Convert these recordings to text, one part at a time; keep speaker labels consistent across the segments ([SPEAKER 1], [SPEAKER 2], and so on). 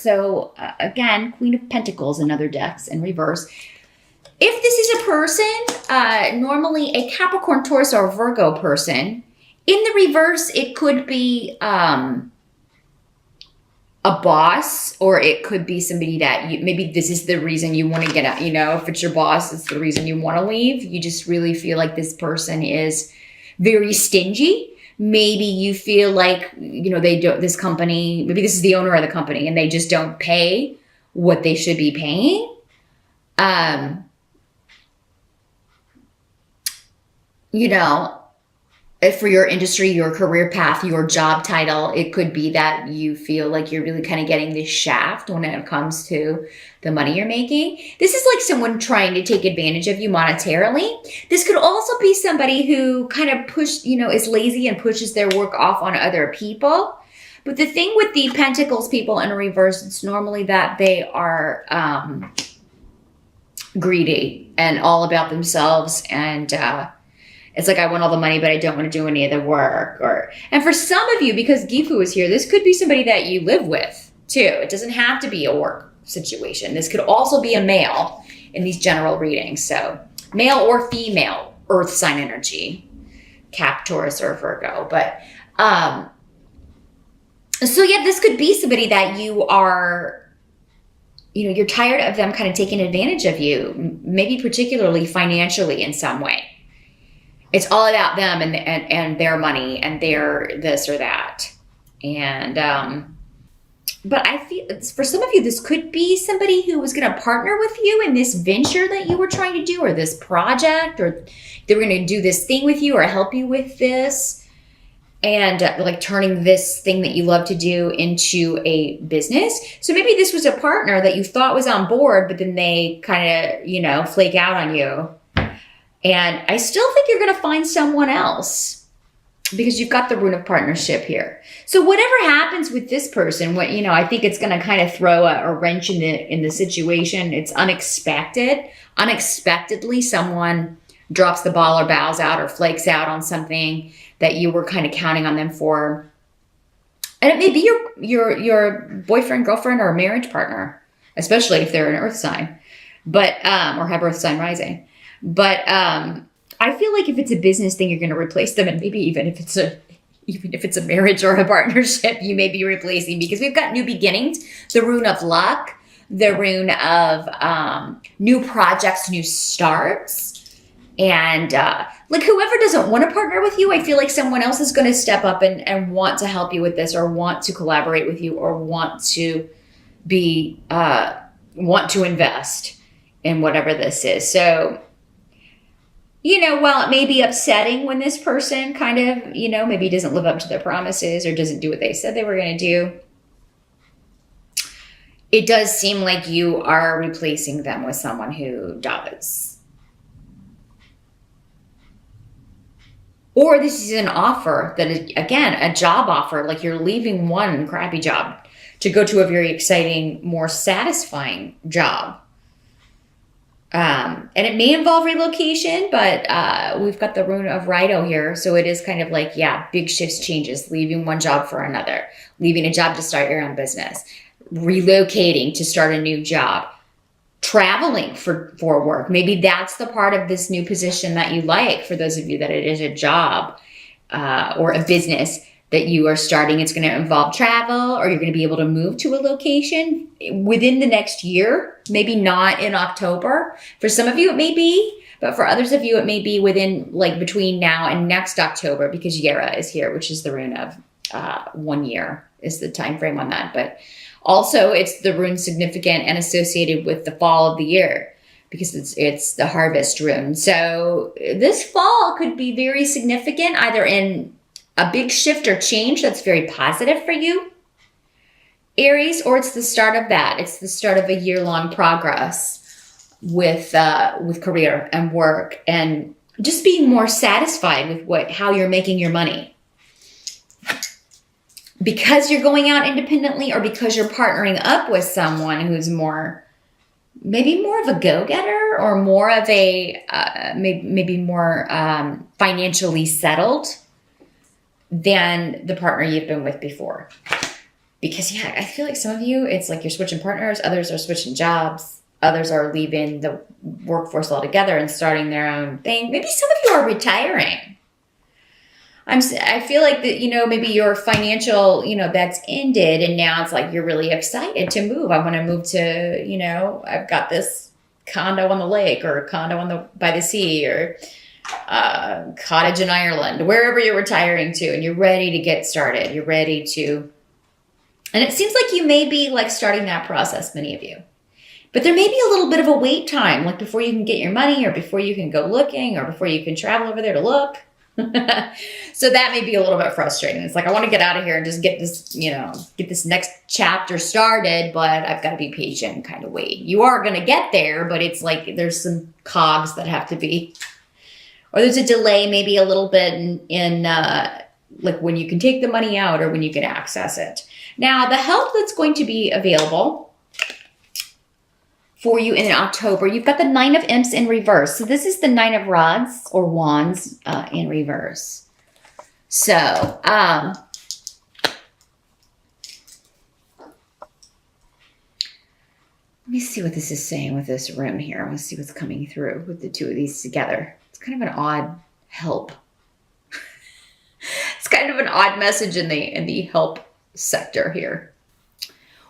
[SPEAKER 1] So again, Queen of Pentacles in other decks in reverse. If this is a person, normally a Capricorn, Taurus, or Virgo person, in the reverse, it could be a boss, or it could be somebody that maybe this is the reason you want to get out. You know, if it's your boss, it's the reason you want to leave. You just really feel like this person is very stingy. Maybe you feel like, you know, they don't, this company, maybe this is the owner of the company and they just don't pay what they should be paying. You know, if for your industry, your career path, your job title, it could be that you feel like you're really kind of getting this shaft when it comes to the money you're making. This is like someone trying to take advantage of you monetarily. This could also be somebody who kind of is lazy and pushes their work off on other people. But the thing with the Pentacles people in reverse, it's normally that they are greedy and all about themselves, and it's like, I want all the money, but I don't want to do any of the work. And for some of you, because Gifu is here, this could be somebody that you live with too. It doesn't have to be a work situation. This could also be a male in these general readings. So male or female, earth sign energy, Cap, Taurus, or Virgo. But so yeah, this could be somebody that you are, you know, you're tired of them kind of taking advantage of you, maybe particularly financially in some way. It's all about them and their money and their this or that. And, but I feel for some of you, this could be somebody who was going to partner with you in this venture that you were trying to do, or this project, or they were going to do this thing with you or help you with this. And like turning this thing that you love to do into a business. So maybe this was a partner that you thought was on board, but then they kind of, you know, flake out on you. And I still think you're going to find someone else because you've got the rune of partnership here. So whatever happens with this person, I think it's going to kind of throw a wrench in the situation. It's unexpected. Unexpectedly, someone drops the ball or bows out or flakes out on something that you were kind of counting on them for. And it may be your boyfriend, girlfriend, or marriage partner, especially if they're an earth sign, but or have earth sign rising. But I feel like if it's a business thing, you're going to replace them, and maybe even if it's a marriage or a partnership, you may be replacing, because we've got new beginnings, the rune of luck, the rune of new projects, new starts, and like whoever doesn't want to partner with you, I feel like someone else is going to step up and want to help you with this, or want to collaborate with you, or want to invest in whatever this is. So, while it may be upsetting when this person kind of, maybe doesn't live up to their promises or doesn't do what they said they were going to do, it does seem like you are replacing them with someone who does. Or this is an offer that is, again, a job offer, like you're leaving one crappy job to go to a very exciting, more satisfying job. And it may involve relocation, but we've got the rune of Rido here. So it is kind of like, big shifts, changes, leaving one job for another, leaving a job to start your own business, relocating to start a new job, traveling for work. Maybe that's the part of this new position that you like, for those of you that it is a job or a business that you are starting. It's going to involve travel, or you're going to be able to move to a location within the next year, maybe not in October. For some of you, it may be, but for others of you, it may be within, like, between now and next October, because Yera is here, which is the rune of 1 year is the time frame on that. But also it's the rune significant and associated with the fall of the year, because it's the harvest rune. So this fall could be very significant, either in a big shift or change that's very positive for you, Aries, or it's the start of that. It's the start of a year-long progress with career and work, and just being more satisfied with how you're making your money. Because you're going out independently, or because you're partnering up with someone who's maybe more of a go-getter, or more of a, maybe more financially settled than the partner you've been with before. Because, yeah, I feel like some of you, it's like you're switching partners. Others are switching jobs. Others are leaving the workforce altogether and starting their own thing. Maybe some of you are retiring. I feel like that, maybe your financial, that's ended, and now it's like you're really excited to move. I want to move to, I've got this condo on the lake, or a condo by the sea, or cottage in Ireland, wherever you're retiring to, and you're ready to get started. You're ready to, and it seems like you may be like starting that process, many of you. But there may be a little bit of a wait time, like before you can get your money, or before you can go looking, or before you can travel over there to look. So that may be a little bit frustrating. It's like, I want to get out of here and just get this, get this next chapter started, but I've got to be patient and kind of wait. You are going to get there, but it's like there's some cogs that have to be, or there's a delay maybe a little bit in like when you can take the money out or when you can access it. Now, the help that's going to be available for you in October, you've got the Nine of Imps in reverse. So this is the Nine of Rods or Wands in reverse. So, let me see what this is saying with this room here. Let's see what's coming through with the two of these together. It's kind of an odd help. It's kind of an odd message in the help sector here.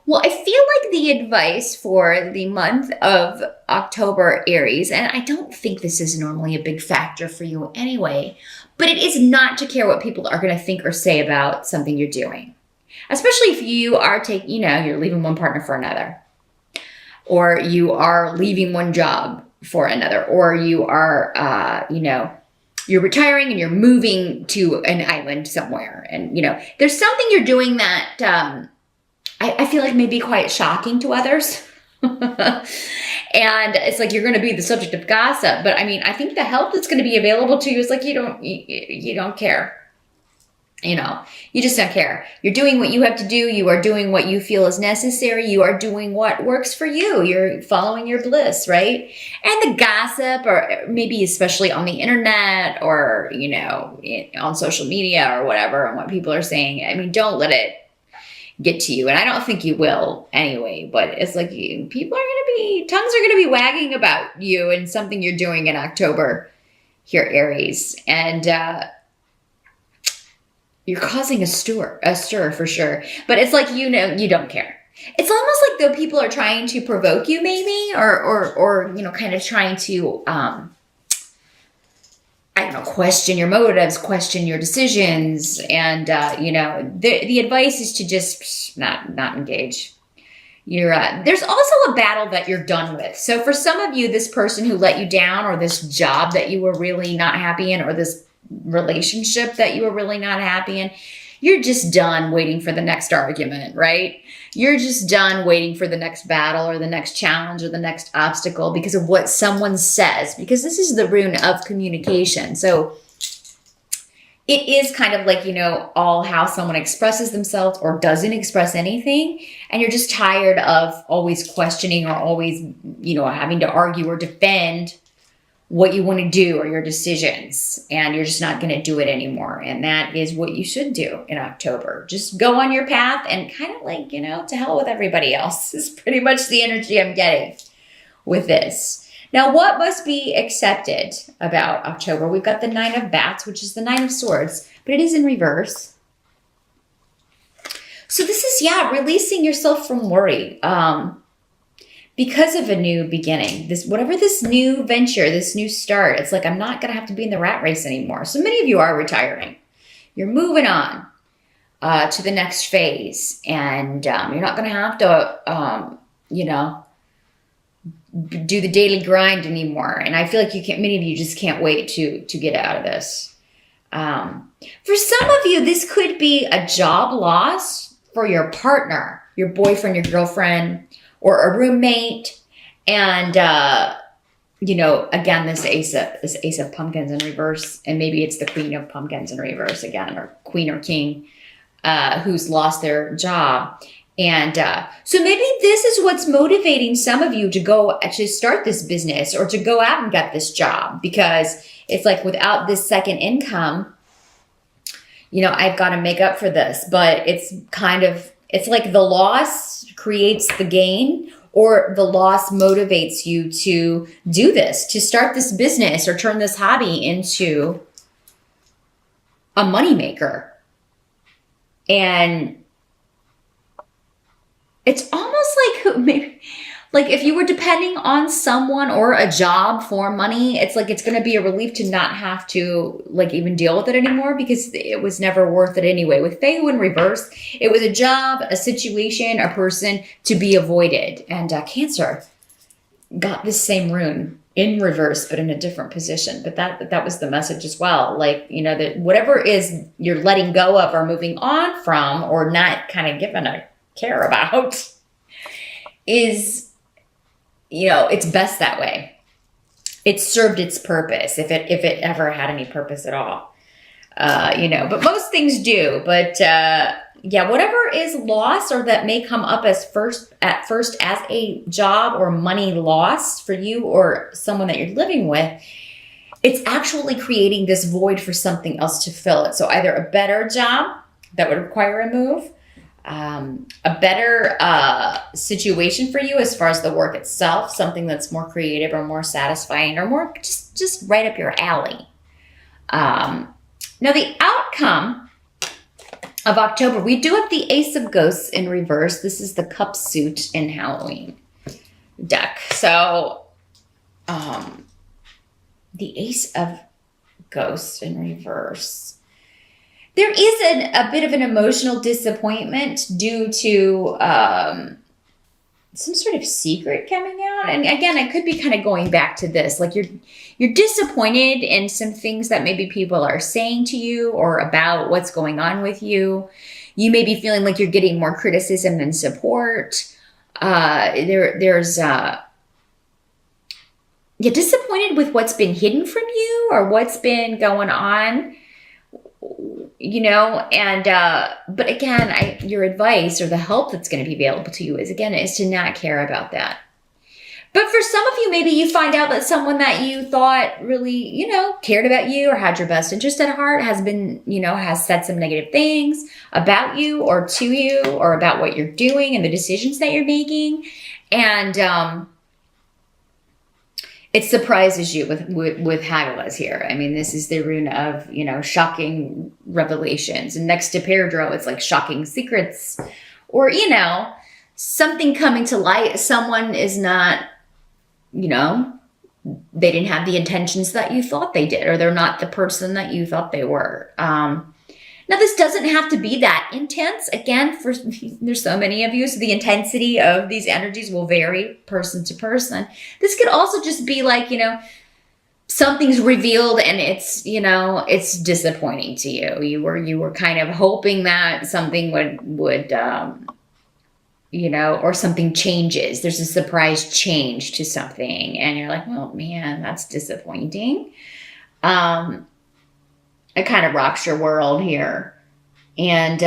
[SPEAKER 1] Well, I feel like the advice for the month of October, Aries, and I don't think this is normally a big factor for you anyway, but it is not to care what people are going to think or say about something you're doing. Especially if you are you're leaving one partner for another, or you are leaving one job for another, or you are, you're retiring and you're moving to an island somewhere. And, there's something you're doing that I feel like may be quite shocking to others. And it's like you're going to be the subject of gossip. But I mean, I think the help that's going to be available to you is like you don't care. You just don't care. You're doing what you have to do. You are doing what you feel is necessary. You are doing what works for you. You're following your bliss, right? And the gossip, or maybe especially on the internet, or, on social media or whatever, and what people are saying, I mean, don't let it get to you. And I don't think you will anyway, but it's like tongues are going to be wagging about you and something you're doing in October here, Aries. And, you're causing a stir for sure. But it's like, you don't care. It's almost like though people are trying to provoke you maybe, or kind of trying to, question your motives, question your decisions. And, the advice is to just not engage. There's also a battle that you're done with. So for some of you, this person who let you down, or this job that you were really not happy in, or this relationship that you were really not happy in, you're just done waiting for the next argument, right? You're just done waiting for the next battle, or the next challenge, or the next obstacle because of what someone says, because this is the rune of communication. So it is kind of like, all how someone expresses themselves or doesn't express anything. And you're just tired of always questioning, or always, having to argue or defend what you want to do or your decisions, and you're just not going to do it anymore. And that is what you should do in October. Just go on your path and kind of like, to hell with everybody else is pretty much the energy I'm getting with this. Now, what must be accepted about October? We've got the Nine of Bats, which is the Nine of Swords, but it is in reverse. So this is, releasing yourself from worry. Because of a new beginning, whatever this new venture, this new start, it's like, I'm not going to have to be in the rat race anymore. So many of you are retiring. You're moving on to the next phase. And you're not going to have to, do the daily grind anymore. And I feel like many of you just can't wait to get out of this. For some of you, this could be a job loss for your partner, your boyfriend, your girlfriend, or a roommate. And, again, this ace of pumpkins in reverse, and maybe it's the Queen of Pumpkins in reverse again, or Queen or King, who's lost their job. And so maybe this is what's motivating some of you to go actually start this business, or to go out and get this job, because it's like, without this second income, I've got to make up for this. But it's kind of It's like the loss creates the gain, or the loss motivates you to do this, to start this business or turn this hobby into a moneymaker. And it's almost like maybe, like if you were depending on someone or a job for money, it's like it's going to be a relief to not have to like even deal with it anymore, because it was never worth it anyway. With Fei in reverse, it was a job, a situation, a person to be avoided. And Cancer got this same rune in reverse, but in a different position. But that was the message as well. Like, you know, that whatever is you're letting go of or moving on from or not kind of giving a care about is, you know, it's best that way. It served its purpose, if it ever had any purpose at all. You know, but most things do. But yeah, whatever is lost or that may come up as at first as a job or money loss for you or someone that you're living with, it's actually creating this void for something else to fill it. So either a better job that would require a move, a better situation for you as far as the work itself, something that's more creative or more satisfying or more just right up your alley. Now the outcome of October, we do have the Ace of Ghosts in reverse. This is the cup suit in Halloween deck. So the Ace of Ghosts in reverse. There is a bit of an emotional disappointment due to some sort of secret coming out. And again, I could be kind of going back to this. Like you're disappointed in some things that maybe people are saying to you or about what's going on with you. You may be feeling like you're getting more criticism than support. You're disappointed with what's been hidden from you or what's been going on. You know, and, but again, your advice or the help that's going to be available to you is to not care about that. But for some of you, maybe you find out that someone that you thought really, you know, cared about you or had your best interest at heart has been, you know, has said some negative things about you or to you or about what you're doing and the decisions that you're making. And, it surprises you with Hagalaz here. I mean, this is the rune of, you know, shocking revelations. And next to Peridro, it's like shocking secrets. Or, you know, something coming to light. Someone is not, you know, they didn't have the intentions that you thought they did. Or they're not the person that you thought they were. Now, this doesn't have to be that intense. Again, there's so many of you, so the intensity of these energies will vary person to person. This could also just be like, you know, something's revealed and it's, you know, it's disappointing to you. You were kind of hoping that something would you know, or something changes. There's a surprise change to something, and you're like, well, man, that's disappointing. It kind of rocks your world here. And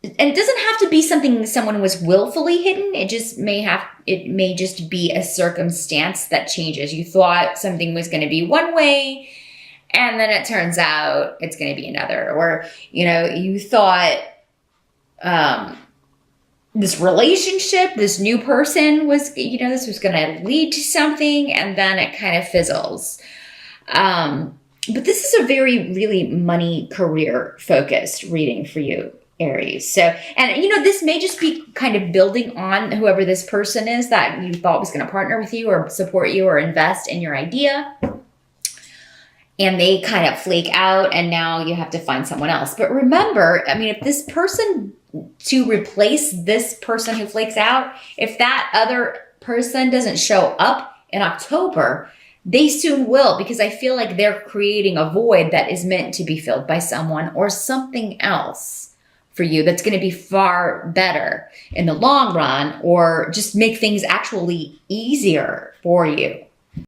[SPEAKER 1] it doesn't have to be something someone was willfully hidden. It may just be a circumstance that changes. You thought something was going to be one way, and then it turns out it's going to be another. Or, you know, you thought this relationship, this new person was, you know, this was going to lead to something, and then it kind of fizzles. But this is a very, really money career focused reading for you, Aries. So, and you know, this may just be kind of building on whoever this person is that you thought was going to partner with you or support you or invest in your idea. And they kind of flake out and now you have to find someone else. But remember, I mean, if this person, to replace this person who flakes out, if that other person doesn't show up in October, they soon will, because I feel like they're creating a void that is meant to be filled by someone or something else for you that's going to be far better in the long run, or just make things actually easier for you.